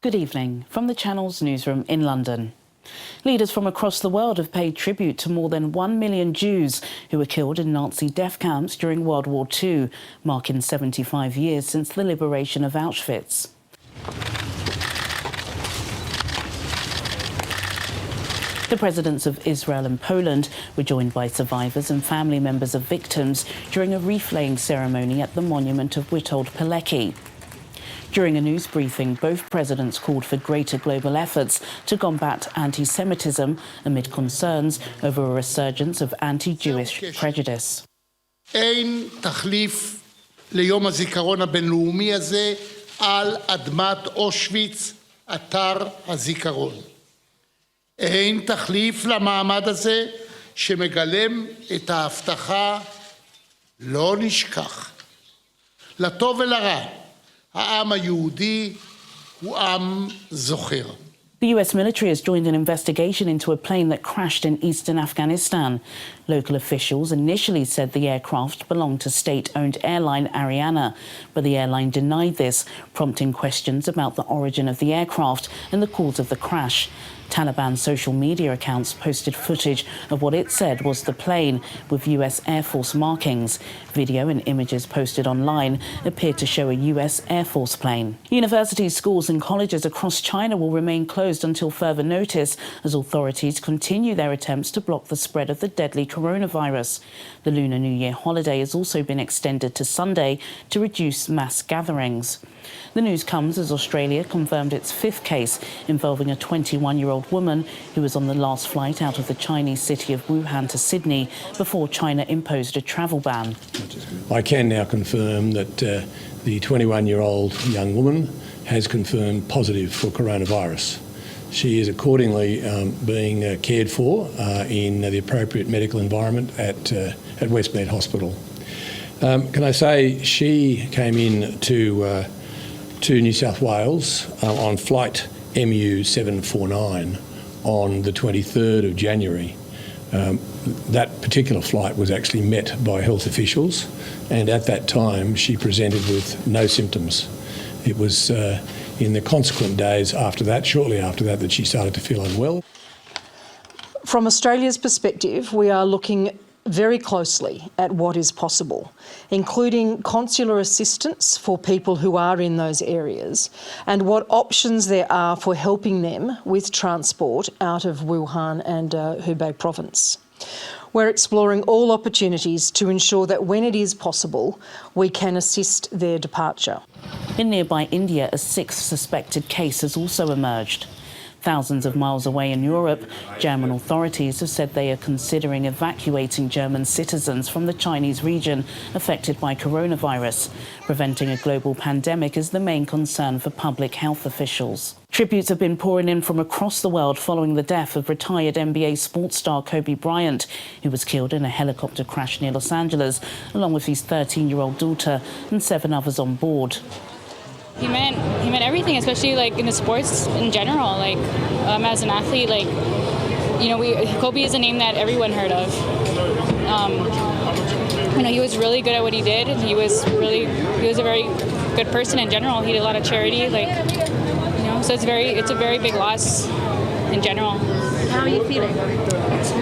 Good evening from the Channel's newsroom in London. Leaders from across the world have paid tribute to more than 1 million Jews who were killed in Nazi death camps during World War II, marking 75 years since the liberation of Auschwitz. The presidents of Israel and Poland were joined by survivors and family members of victims during a wreath-laying ceremony at the monument of Witold Pilecki. During a news briefing, both presidents called for greater global efforts to combat anti-Semitism amid concerns over a resurgence of anti-Jewish prejudice. אין תחליף ליום הזיכרון הבינלאומי הזה על אדמת אושוויץ, אתר הזיכרון. אין תחליף למעמד הזה שמגלם את ההבטחה לא נשכח. לטוב ולרע, העם היהודי הוא עם זוכר. The US military has joined an investigation into a plane that crashed in eastern Afghanistan. Local officials initially said the aircraft belonged to state-owned airline Ariana, but the airline denied this, prompting questions about the origin of the aircraft and the cause of the crash. Taliban social media accounts posted footage of what it said was the plane with US Air Force markings. Video and images posted online appeared to show a US Air Force plane. Universities, schools and colleges across China will remain closed until further notice as authorities continue their attempts to block the spread of the deadly coronavirus. The Lunar New Year holiday has also been extended to Sunday to reduce mass gatherings. The news comes as Australia confirmed its fifth case involving a 21-year-old woman who was on the last flight out of the Chinese city of Wuhan to Sydney before China imposed a travel ban. I can now confirm that the 21-year-old young woman has confirmed positive for coronavirus. She is accordingly being cared for in the appropriate medical environment at Westmead Hospital. Can I say she came in to New South Wales on flight MU749 on the 23rd of January. That particular flight was actually met by health officials, and at that time she presented with no symptoms. It was in the consequent days after that, shortly after that, that she started to feel unwell. From Australia's perspective, we are looking very closely at what is possible, including consular assistance for people who are in those areas and what options there are for helping them with transport out of Wuhan and Hubei province. We're exploring all opportunities to ensure that when it is possible, we can assist their departure. In nearby India, a sixth suspected case has also emerged. Thousands of miles away in Europe, German authorities have said they are considering evacuating German citizens from the Chinese region affected by coronavirus. Preventing a global pandemic is the main concern for public health officials. Tributes have been pouring in from across the world following the death of retired NBA sports star Kobe Bryant, who was killed in a helicopter crash near Los Angeles, along with his 13-year-old daughter and 7 others on board. He meant everything, especially like in the sports in general. Like as an athlete, like Kobe is a name that everyone heard of. He was really good at what he did. He was a very good person in general. He did a lot of charity, so it's a very big loss in general. How are you feeling?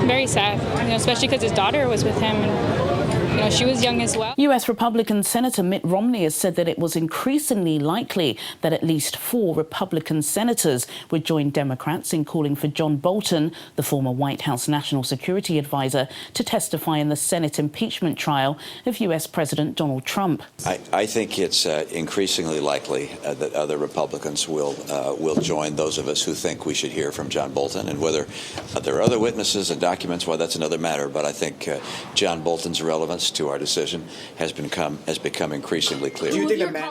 Very sad, especially because his daughter was with him. And, she was young as well. US Republican Senator Mitt Romney has said that it was increasingly likely that at least 4 Republican senators would join Democrats in calling for John Bolton, the former White House National Security Advisor, to testify in the Senate impeachment trial of US President Donald Trump. I think it's increasingly likely that other Republicans will join those of us who think we should hear from John Bolton, and whether there are other witnesses and documents, well, that's another matter. But I think John Bolton's relevance to our decision has become increasingly clear.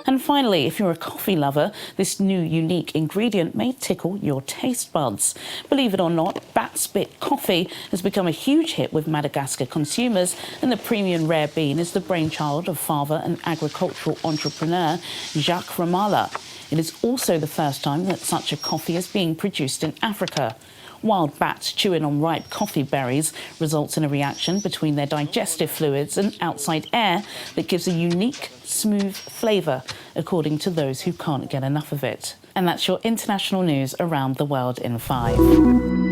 And finally, if you're a coffee lover, this new unique ingredient may tickle your taste buds. Believe it or not, Bat Spit coffee has become a huge hit with Madagascar consumers, and the premium rare bean is the brainchild of father and agricultural entrepreneur Jacques Ramala. It is also the first time that such a coffee is being produced in Africa. Wild bats chewing on ripe coffee berries results in a reaction between their digestive fluids and outside air that gives a unique smooth flavour, according to those who can't get enough of it. And that's your international news around the world in 5.